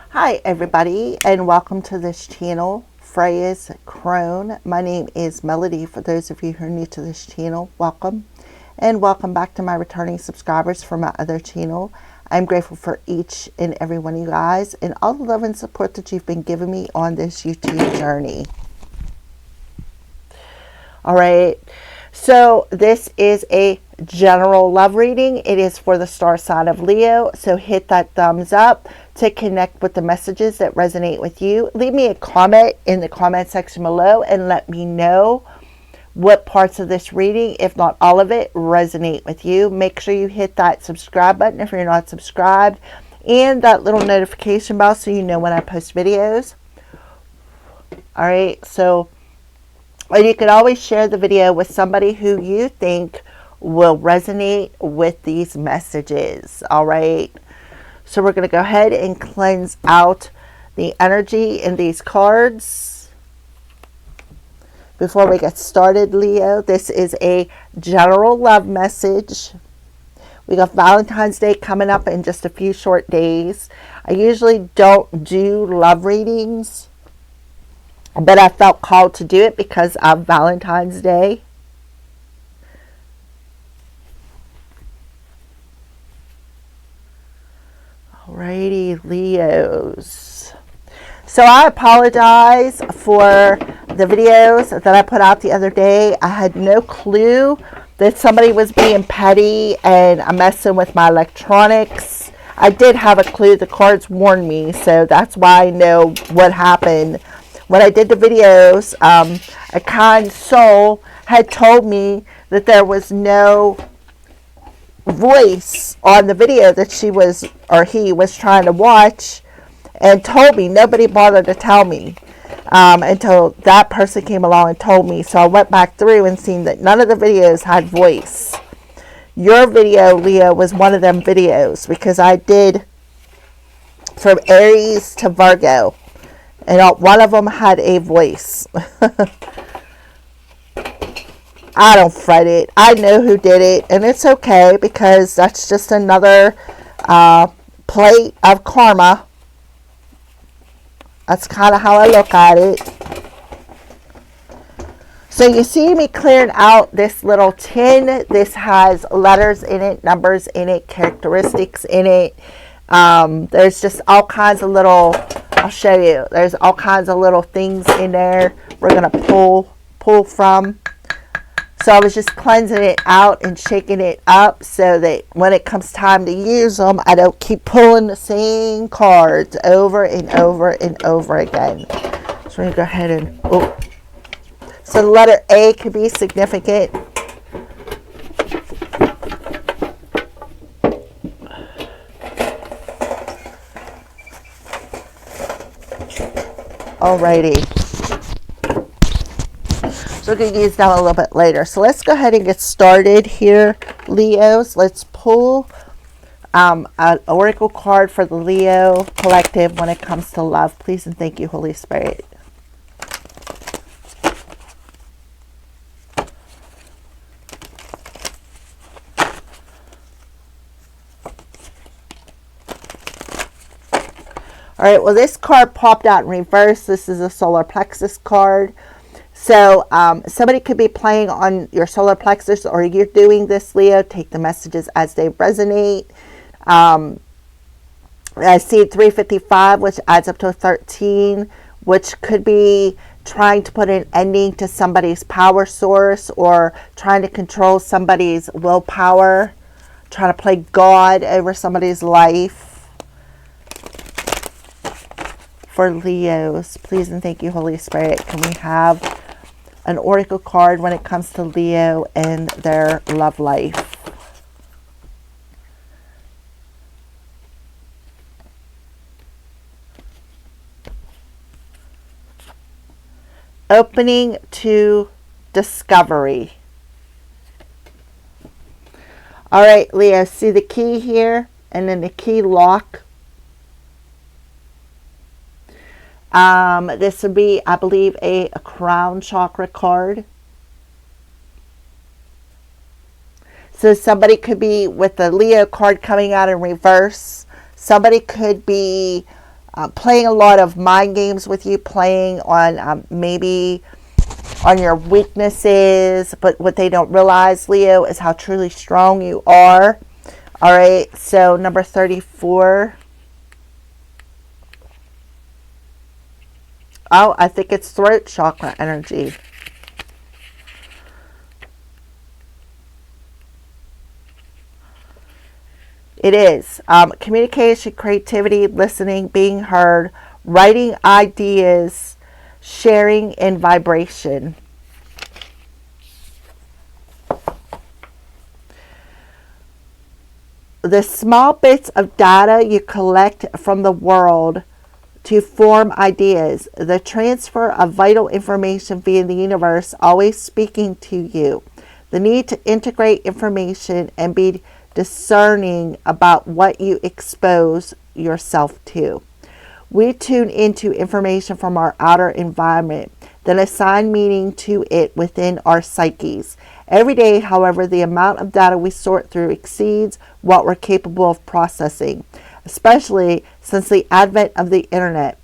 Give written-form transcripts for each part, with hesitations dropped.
Hi everybody, and welcome to this channel, Freya's Crone. My name is Melody. For those of you who are new to this channel, welcome. And welcome back to my returning subscribers from my other channel. I'm grateful for each and every one of you guys and all the love and support that you've been giving me on this YouTube journey. Alright, so this is a general love reading. It is for the star sign of Leo, so hit that thumbs up to connect with the messages that resonate with you. Leave me a comment in the comment section below and let me know what parts of this reading, if not all of it, resonate with you. Make sure you hit that subscribe button if you're not subscribed, and that little notification bell so you know when I post videos. Alright, so you can always share the video with somebody who you think will resonate with these messages. Alright, so we're going to go ahead and cleanse out the energy in these cards. Before we get started, Leo, this is a general love message. We got Valentine's Day coming up in just a few short days. I usually don't do love readings, but I felt called to do it because of Valentine's Day. Alrighty, Leos. So I apologize for the videos that I put out the other day. I had no clue that somebody was being petty and messing with my electronics. I did have a clue. The cards warned me, so that's why I know what happened. When I did the videos, a kind soul had told me that there was no voice on the video that she was, or he was trying to watch, and told me. Nobody bothered to tell me until that person came along and told me. So I went back through and seen that none of the videos had voice. Your video, Leo, was one of them videos, because I did from Aries to Virgo, and one of them had a voice. I don't fret it. I know who did it, and it's okay, because that's just another plate of karma. That's kind of how I look at it. So you see me clearing out this little tin. This has letters in it, numbers in it, characteristics in it. There's just all kinds of little, I'll show you. There's all kinds of little things in there we're going to pull from. So I was just cleansing it out and shaking it up so that when it comes time to use them, I don't keep pulling the same cards over and over and over again. So we're going to go ahead and, so the letter A could be significant. Alrighty. So we're going to use them a little bit later. So let's go ahead and get started here, Leos. Let's pull an oracle card for the Leo collective when it comes to love. Please and thank you, Holy Spirit. Alright, well, this card popped out in reverse. This is a solar plexus card. So somebody could be playing on your solar plexus, or you're doing this, Leo. Take the messages as they resonate. I see 355, which adds up to 13, which could be trying to put an ending to somebody's power source, or trying to control somebody's willpower, trying to play God over somebody's life. For Leos, please and thank you, Holy Spirit, can we have an oracle card when it comes to Leo and their love life? Opening to discovery. All right, Leo, see the key here and then the key lock. This would be, I believe, a crown chakra card. So somebody could be with the Leo card coming out in reverse. Somebody could be playing a lot of mind games with you, playing on maybe on your weaknesses, but what they don't realize, Leo, is how truly strong you are. All right, so number 34. Oh, I think it's throat chakra energy. It is. Communication, creativity, listening, being heard, writing ideas, sharing, and vibration. The small bits of data you collect from the world to form ideas, the transfer of vital information via the universe always speaking to you, the need to integrate information and be discerning about what you expose yourself to. We tune into information from our outer environment, then assign meaning to it within our psyches. Every day, however, the amount of data we sort through exceeds what we're capable of processing, especially since the advent of the internet.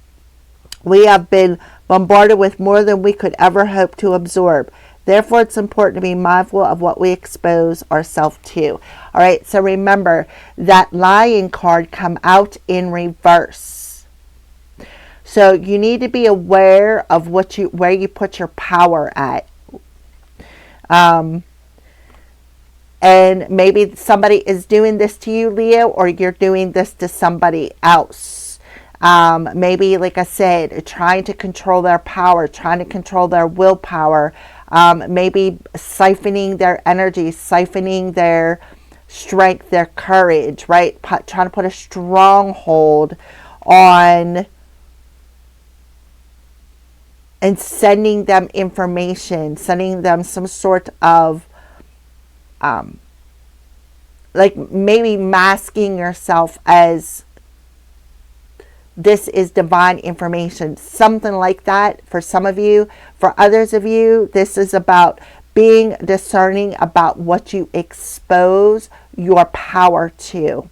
We have been bombarded with more than we could ever hope to absorb. Therefore, it's important to be mindful of what we expose ourselves to. All right, so remember that Lion card come out in reverse. So you need to be aware of where you put your power at. And maybe somebody is doing this to you, Leo, or you're doing this to somebody else. Maybe, like I said, trying to control their power, trying to control their willpower, maybe siphoning their energy, siphoning their strength, their courage, right? Trying to put a stronghold on and sending them information, sending them some sort of like maybe masking yourself as this is divine information, something like that for some of you. For others of you, this is about being discerning about what you expose your power to,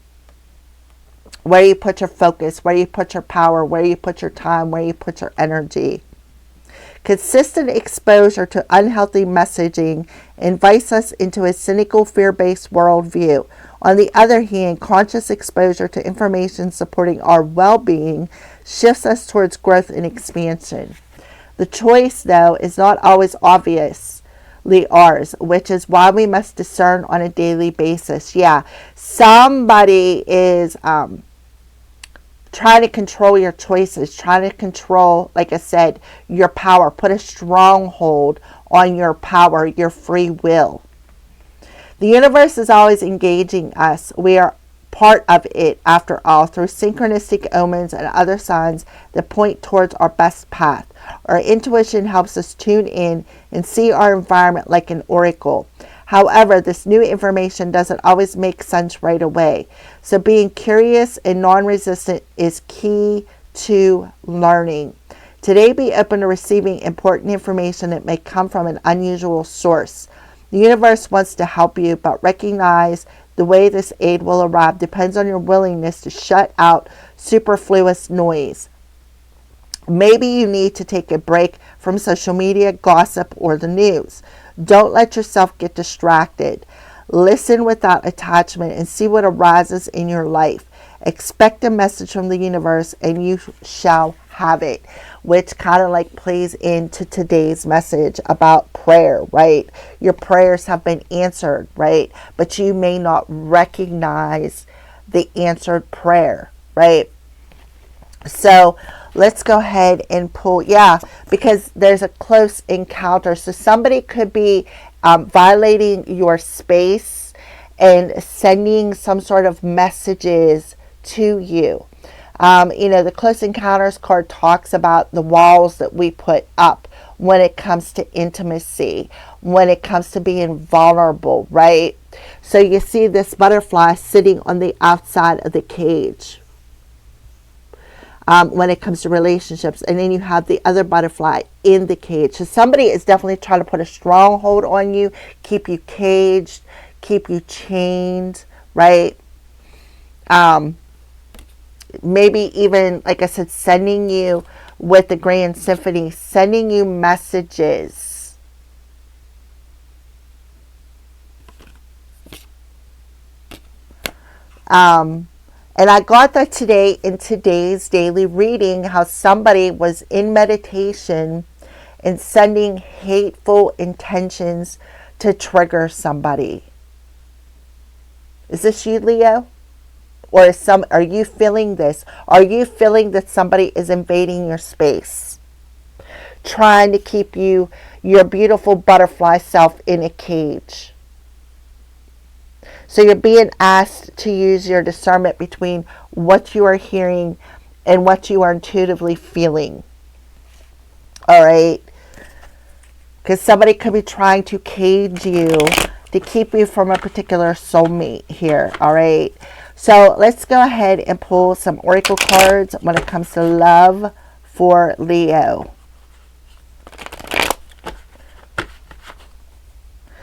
where you put your focus, where you put your power, where you put your time, where you put your energy. Consistent exposure to unhealthy messaging invites us into a cynical, fear-based worldview. On the other hand, conscious exposure to information supporting our well-being shifts us towards growth and expansion. The choice, though, is not always obviously ours, which is why we must discern on a daily basis. Yeah, somebody is trying to control your choices, trying to control, like I said, your power. Put a stronghold on your power, your free will. The universe is always engaging us. We are part of it, after all, through synchronistic omens and other signs that point towards our best path. Our intuition helps us tune in and see our environment like an oracle. However, this new information doesn't always make sense right away. So being curious and non-resistant is key to learning. Today, be open to receiving important information that may come from an unusual source. The universe wants to help you, but recognize the way this aid will arrive depends on your willingness to shut out superfluous noise. Maybe you need to take a break from social media, gossip, or the news. Don't let yourself get distracted. Listen without attachment and see what arises in your life. Expect a message from the universe and you shall have it, which kind of like plays into today's message about prayer, right? Your prayers have been answered, right? But you may not recognize the answered prayer, right? So let's go ahead and pull, because there's a close encounter. So somebody could be violating your space and sending some sort of messages to you. The Close Encounters card talks about the walls that we put up when it comes to intimacy, when it comes to being vulnerable, right? So you see this butterfly sitting on the outside of the cage. When it comes to relationships, and then you have the other butterfly in the cage. So somebody is definitely trying to put a stronghold on you, keep you caged, keep you chained, right? maybe even, like I said, sending you with the Grand Symphony, sending you messages. And I got that today in today's daily reading, how somebody was in meditation and sending hateful intentions to trigger somebody. Is this you, Leo? Or are you feeling this? Are you feeling that somebody is invading your space, trying to keep you, your beautiful butterfly self, in a cage? So you're being asked to use your discernment between what you are hearing and what you are intuitively feeling. All right? Because somebody could be trying to cage you to keep you from a particular soulmate here. All right? So let's go ahead and pull some oracle cards when it comes to love for Leo.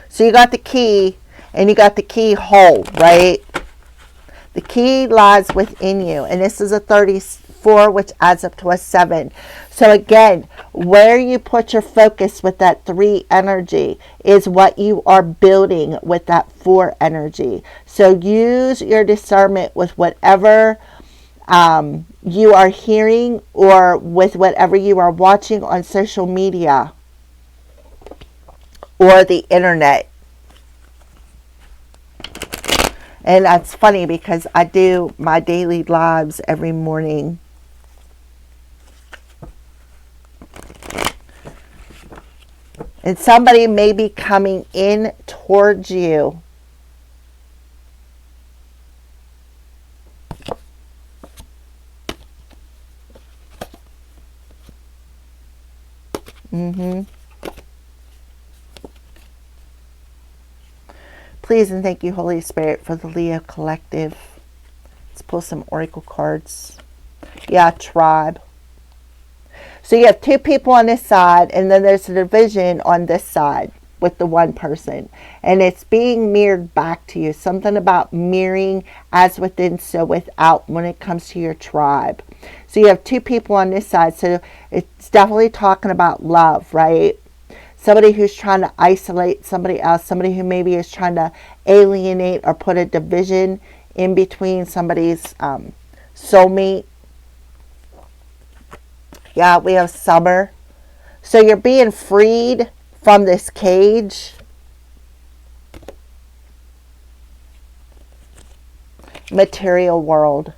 So you got the key and you got the keyhole, right? The key lies within you. And this is a 34, which adds up to a 7. So again, where you put your focus with that 3 energy is what you are building with that 4 energy. So use your discernment with whatever you are hearing, or with whatever you are watching on social media or the internet. And that's funny because I do my daily lives every morning. And somebody may be coming in towards you. Please and thank you, Holy Spirit, for the Leo Collective. Let's pull some oracle cards. Yeah, tribe. So you have 2 people on this side, and then there's a division on this side with the 1 person. And it's being mirrored back to you. Something about mirroring, as within, so without, when it comes to your tribe. So you have 2 people on this side. So it's definitely talking about love, right? Somebody who's trying to isolate somebody else. Somebody who maybe is trying to alienate or put a division in between somebody's soulmate. Yeah, we have summer. So you're being freed from this cage. Material world.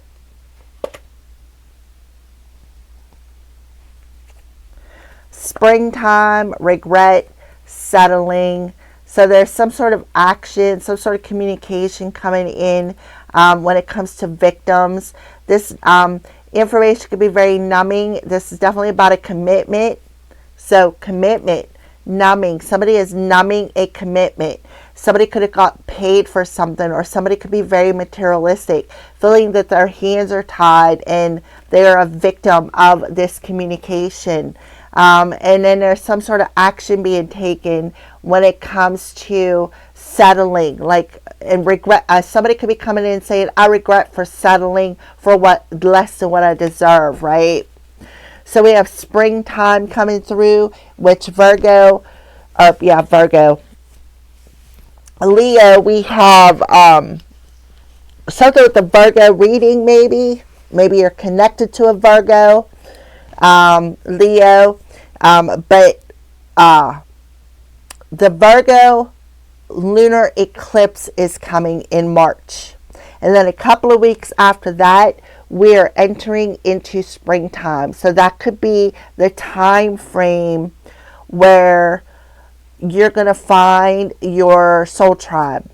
Springtime, regret, settling. So there's some sort of action, some sort of communication coming in when it comes to victims. This information could be very numbing. This is definitely about a commitment. So commitment, numbing. Somebody is numbing a commitment. Somebody could have got paid for something, or somebody could be very materialistic, feeling that their hands are tied and they are a victim of this communication. And then there's some sort of action being taken when it comes to settling, like, and regret. Somebody could be coming in and saying, I regret for settling for what less than what I deserve, right? So we have springtime coming through, which Virgo, Leo, we have something with the Virgo reading, maybe you're connected to a Virgo, Leo, but the Virgo lunar eclipse is coming in March, and then a couple of weeks after that we are entering into springtime. So that could be the time frame where you're going to find your soul tribe,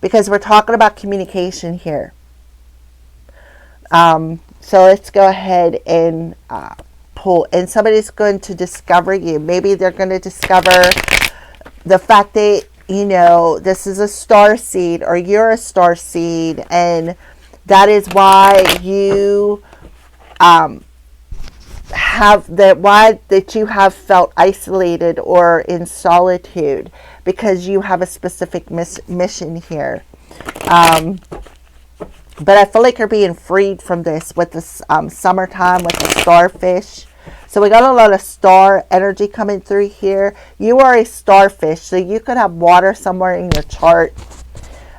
because we're talking about communication here. So let's go ahead and pull, and somebody's going to discover you. Maybe they're going to discover the fact that, you know, this is a star seed, or you're a star seed, and that is why you you have felt isolated or in solitude, because you have a specific mission here. But I feel like you're being freed from this with this summertime with the starfish. So we got a lot of star energy coming through here. You are a starfish, so you could have water somewhere in your chart.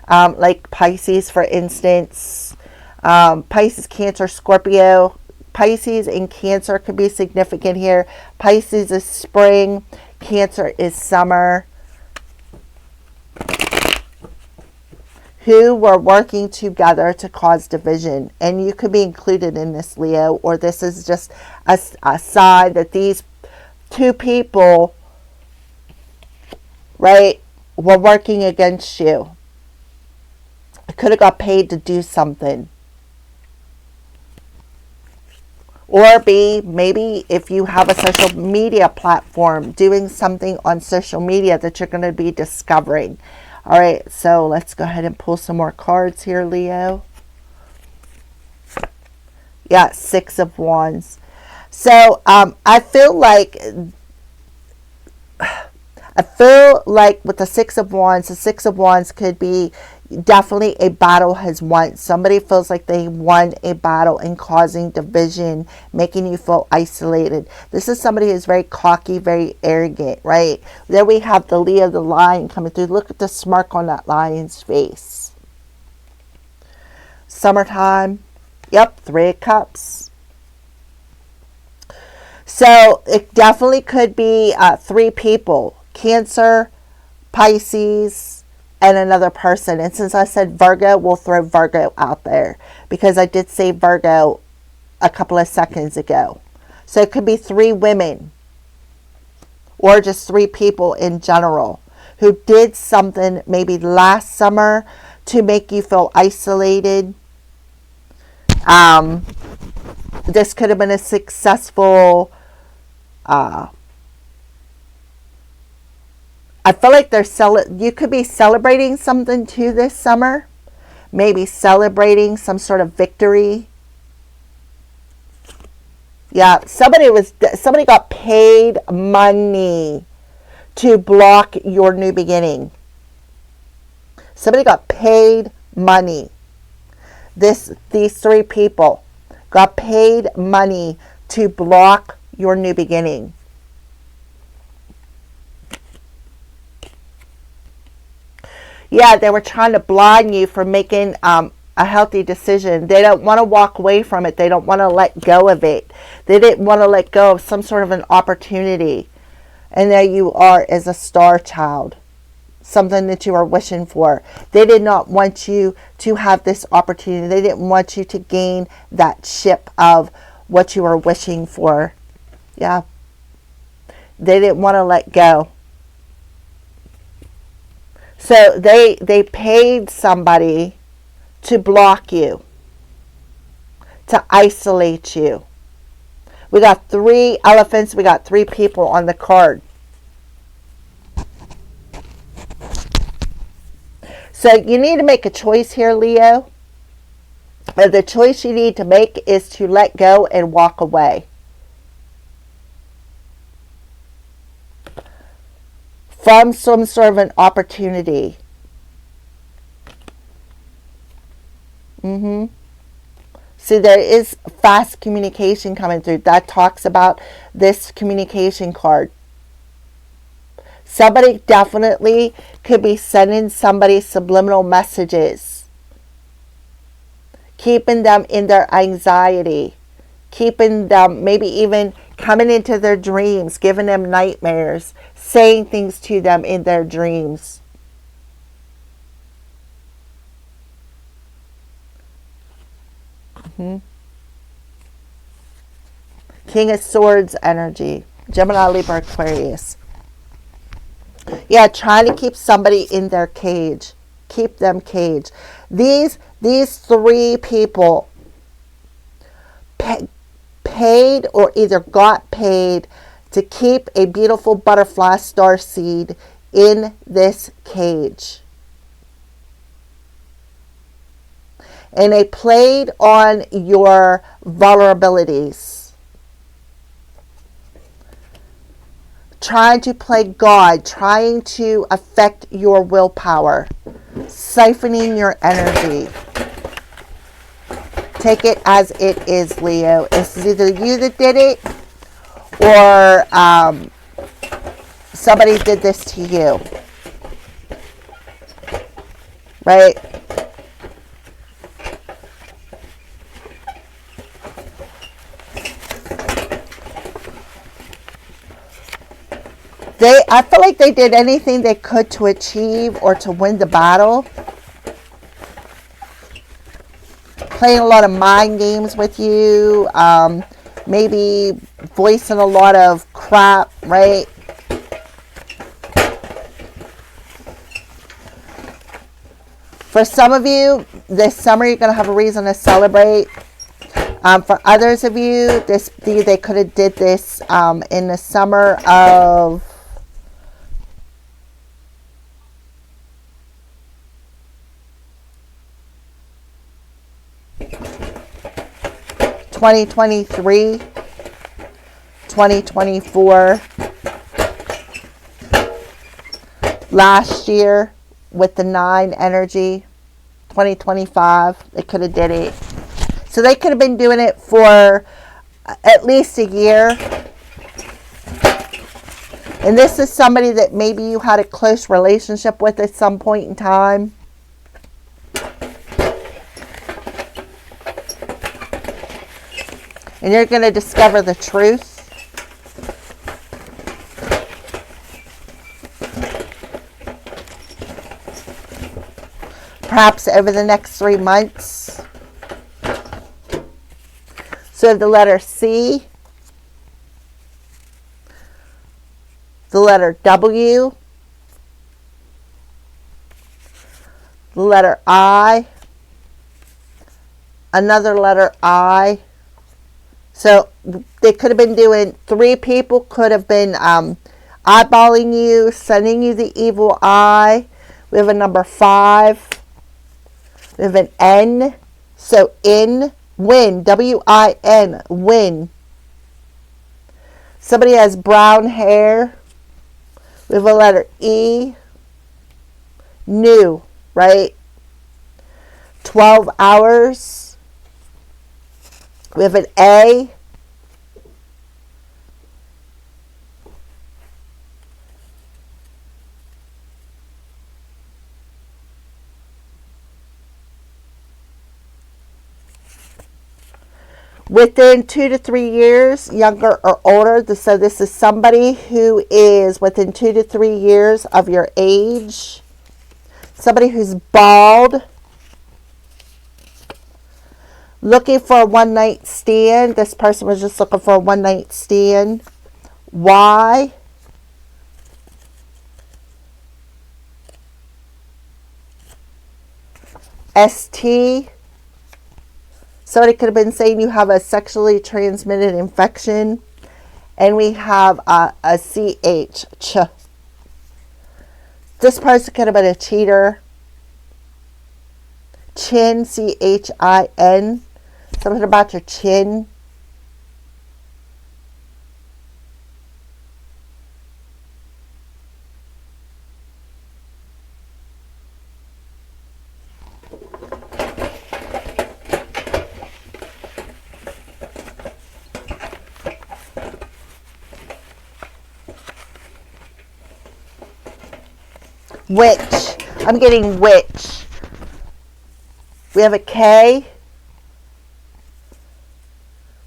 Like Pisces, for instance. Pisces, Cancer, Scorpio. Pisces and Cancer could be significant here. Pisces is spring. Cancer is summer. Who were working together to cause division. And you could be included in this, Leo, or this is just a sign that these two people, right, were working against you. Could have got paid to do something. Or B, maybe if you have a social media platform, doing something on social media that you're going to be discovering. All right, so let's go ahead and pull some more cards here, Leo. Yeah, Six of Wands. So I feel like with the Six of Wands could be definitely a battle has won. Somebody feels like they won a battle and causing division, making you feel isolated. This is somebody who's very cocky, very arrogant, right? There we have the Leo, the lion coming through. Look at the smirk on that lion's face. Summertime. Yep, Three of Cups. So it definitely could be three people. Cancer, Pisces, and another person. And since I said Virgo, we'll throw Virgo out there because I did say Virgo a couple of seconds ago. So it could be three women or just three people in general who did something maybe last summer to make you feel isolated. This could have been a successful I feel like you could be celebrating something too this summer. Maybe celebrating some sort of victory. Yeah, somebody got paid money to block your new beginning. Somebody got paid money. These three people got paid money to block your new beginning. Yeah, they were trying to blind you from making a healthy decision. They don't want to walk away from it. They don't want to let go of it. They didn't want to let go of some sort of an opportunity. And there you are as a star child. Something that you are wishing for. They did not want you to have this opportunity. They didn't want you to gain that ship of what you were wishing for. Yeah. They didn't want to let go. So they paid somebody to block you, to isolate you. We got three elephants. We got three people on the card. So you need to make a choice here, Leo. And the choice you need to make is to let go and walk away. From some sort of an opportunity. See, there is fast communication coming through. That talks about this communication card. Somebody definitely could be sending somebody subliminal messages. Keeping them in their anxiety. Keeping them, maybe even coming into their dreams, giving them nightmares, saying things to them in their dreams. King of Swords energy. Gemini, Libra, Aquarius. Yeah, trying to keep somebody in their cage. Keep them caged. These three people paid or either got paid to keep a beautiful butterfly star seed in this cage. And they played on your vulnerabilities. Trying to play God, trying to affect your willpower, siphoning your energy. Take it as it is, Leo. This is either you that did it or somebody did this to you. Right? I feel like they did anything they could to achieve or to win the battle. Playing a lot of mind games with you. Maybe voicing a lot of crap, right? For some of you, this summer you're going to have a reason to celebrate. For others of you, they could have did this in the summer of 2023, 2024, last year with the 9 energy, 2025, they could have did it. So they could have been doing it for at least a year. And this is somebody that maybe you had a close relationship with at some point in time. And you're going to discover the truth. Perhaps over the next 3 months. So the letter C, the letter W, the letter I, another letter I. So they could have been doing, 3 people could have been eyeballing you, sending you the evil eye. We have a number 5. We have an N. So in, win, W-I-N, win. Somebody has brown hair. We have a letter E. New, right? 12 hours. We have an A. Within 2 to 3 years, younger or older. So this is somebody who is within 2 to 3 years of your age. Somebody who's bald. Looking for a one-night stand. This person was just looking for a one-night stand. Y. ST. Somebody could have been saying you have a sexually transmitted infection. And we have a CH. Ch. This person could have been a cheater. Chin. CHIN. Something about your chin. Witch. I'm getting witch. We have a K.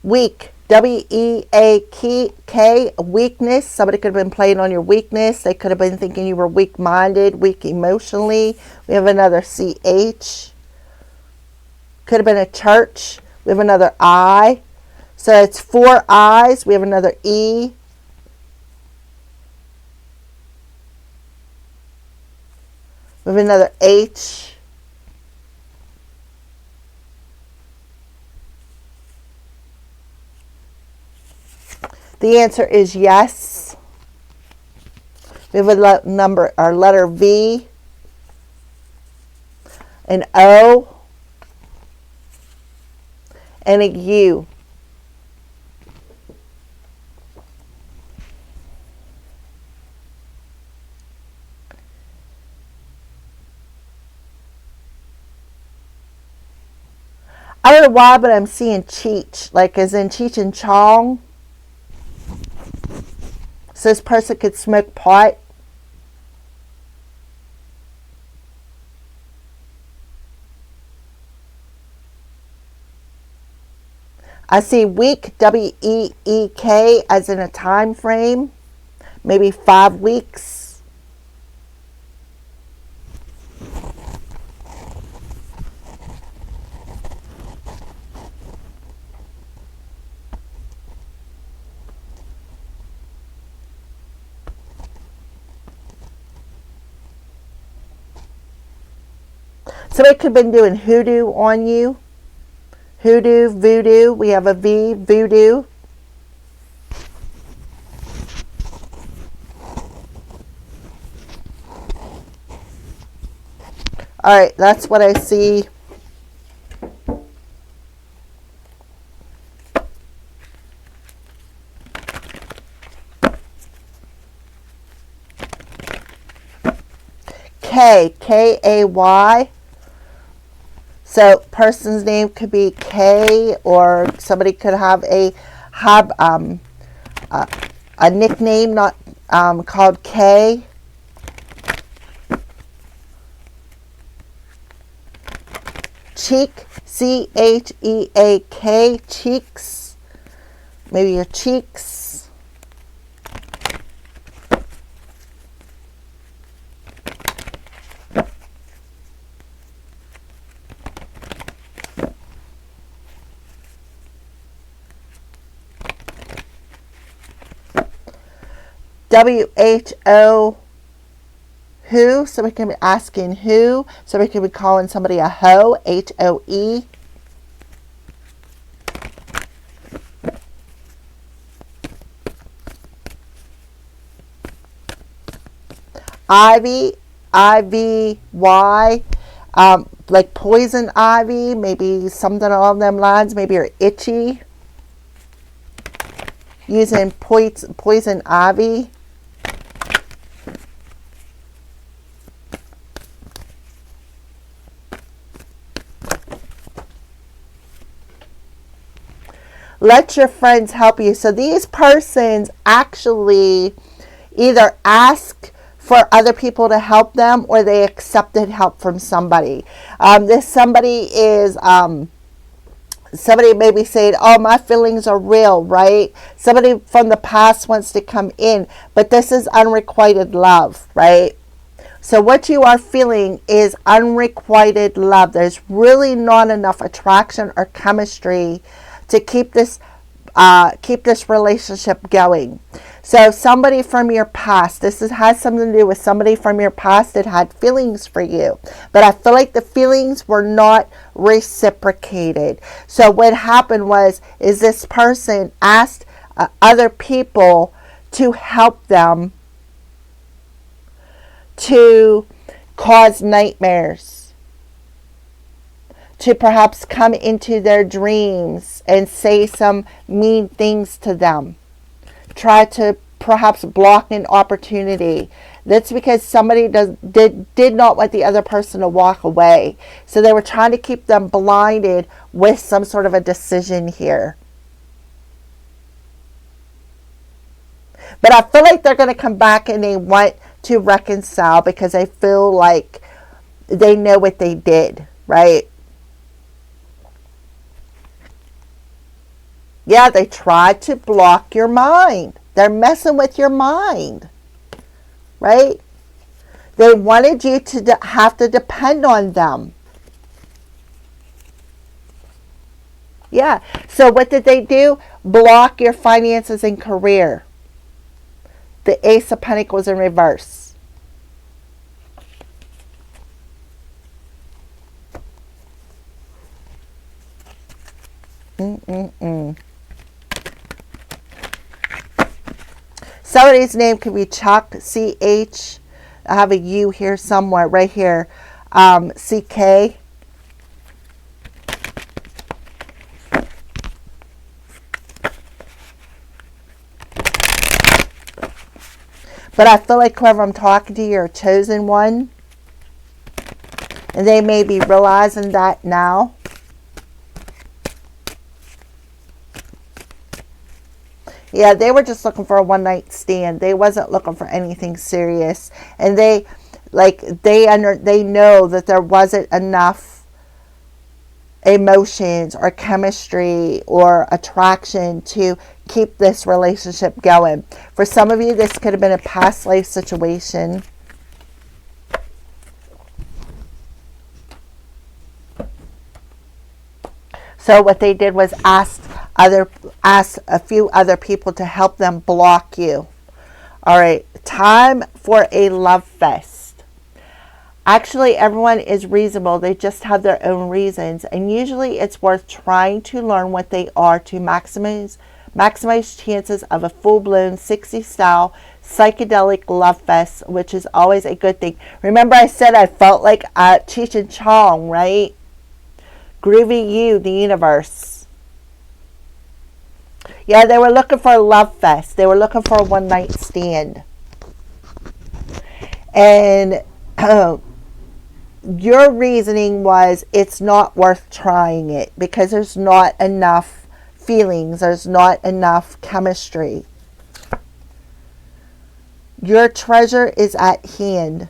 Weak. W-E-A-K. Weakness. Somebody could have been playing on your weakness. They could have been thinking you were weak-minded, weak emotionally. We have another CH. Could have been a church. We have another I. So it's 4 I's. We have another E. We have another H. The answer is yes. We have a number, our letter V, an O, and a U. I don't know why, but I'm seeing Cheech, like as in Cheech and Chong. So this person could smoke pot. I see week, W-E-E-K, as in a time frame, maybe 5 weeks. Somebody could have been doing hoodoo on you. Hoodoo, voodoo, we have a V, voodoo. All right, that's what I see. K, K-A-Y. So person's name could be K, or somebody could have a nickname not called K. Cheek, C-H-E-A-K, cheeks. Maybe your cheeks. W-H-O, who. Somebody can be asking who. Somebody could be calling somebody a hoe, H-O-E. Ivy, I-V-Y, like poison ivy, maybe something along them lines. Maybe you're itchy. Using poison ivy. Let your friends help you. So these persons actually either ask for other people to help them, or they accepted help from somebody. This somebody is somebody may be saying, oh, my feelings are real, right? Somebody from the past wants to come in, but this is unrequited love, right? So what you are feeling is unrequited love. There's really not enough attraction or chemistry to keep this relationship going. So somebody from your past, has something to do with somebody from your past that had feelings for you. But I feel like the feelings were not reciprocated. So what happened is this person asked other people to help them to cause nightmares, to perhaps come into their dreams and say some mean things to them, try to perhaps block an opportunity. That's because somebody did not want the other person to walk away. So they were trying to keep them blinded with some sort of a decision here. But I feel like they're going to come back and they want to reconcile because they feel like they know what they did, right? Yeah, they tried to block your mind. They're messing with your mind, right? They wanted you to have to depend on them. Yeah, so what did they do? Block your finances and career. The Ace of Pentacles in reverse. Somebody's name could be Chuck, C-H. I have a U here somewhere, right here. C-K. But I feel like whoever I'm talking to, you're a chosen one. And they may be realizing that now. Yeah, they were just looking for a one night stand. They wasn't looking for anything serious. And they know that there wasn't enough emotions or chemistry or attraction to keep this relationship going. For some of you, this could have been a past life situation. So what they did was ask a few other people to help them block you. All right, time for a love fest. Actually, everyone is reasonable. They just have their own reasons, and usually it's worth trying to learn what they are to maximize chances of a full-blown 60s style psychedelic love fest, which is always a good thing. Remember I said I felt like Cheech and Chong, right? Groovy you, the universe. Yeah, they were looking for a love fest. They were looking for a one night stand. And your reasoning was it's not worth trying it because there's not enough feelings. There's not enough chemistry. Your treasure is at hand.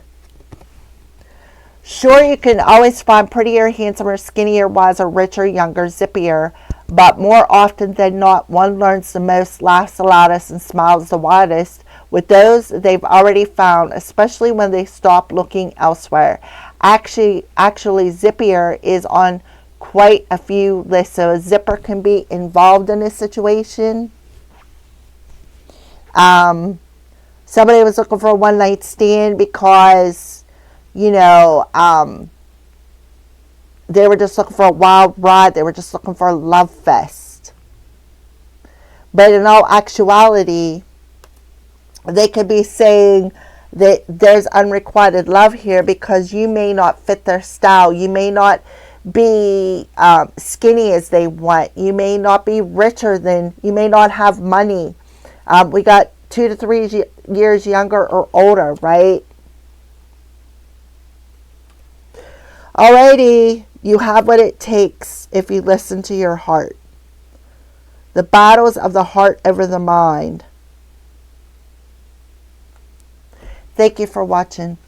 Sure, you can always find prettier, handsomer, skinnier, wiser, richer, younger, zippier, but more often than not, one learns the most, laughs the loudest, and smiles the widest with those they've already found, especially when they stop looking elsewhere. Actually, zippier is on quite a few lists, so a zipper can be involved in this situation. Somebody was looking for a one night stand because they were just looking for a wild ride. They were just looking for a love fest. But in all actuality, they could be saying that there's unrequited love here because you may not fit their style. You may not be skinny as they want. You may not be richer than, you may not have money. We got 2 to 3 years younger or older, right? Alrighty, you have what it takes if you listen to your heart. The battles of the heart over the mind. Thank you for watching.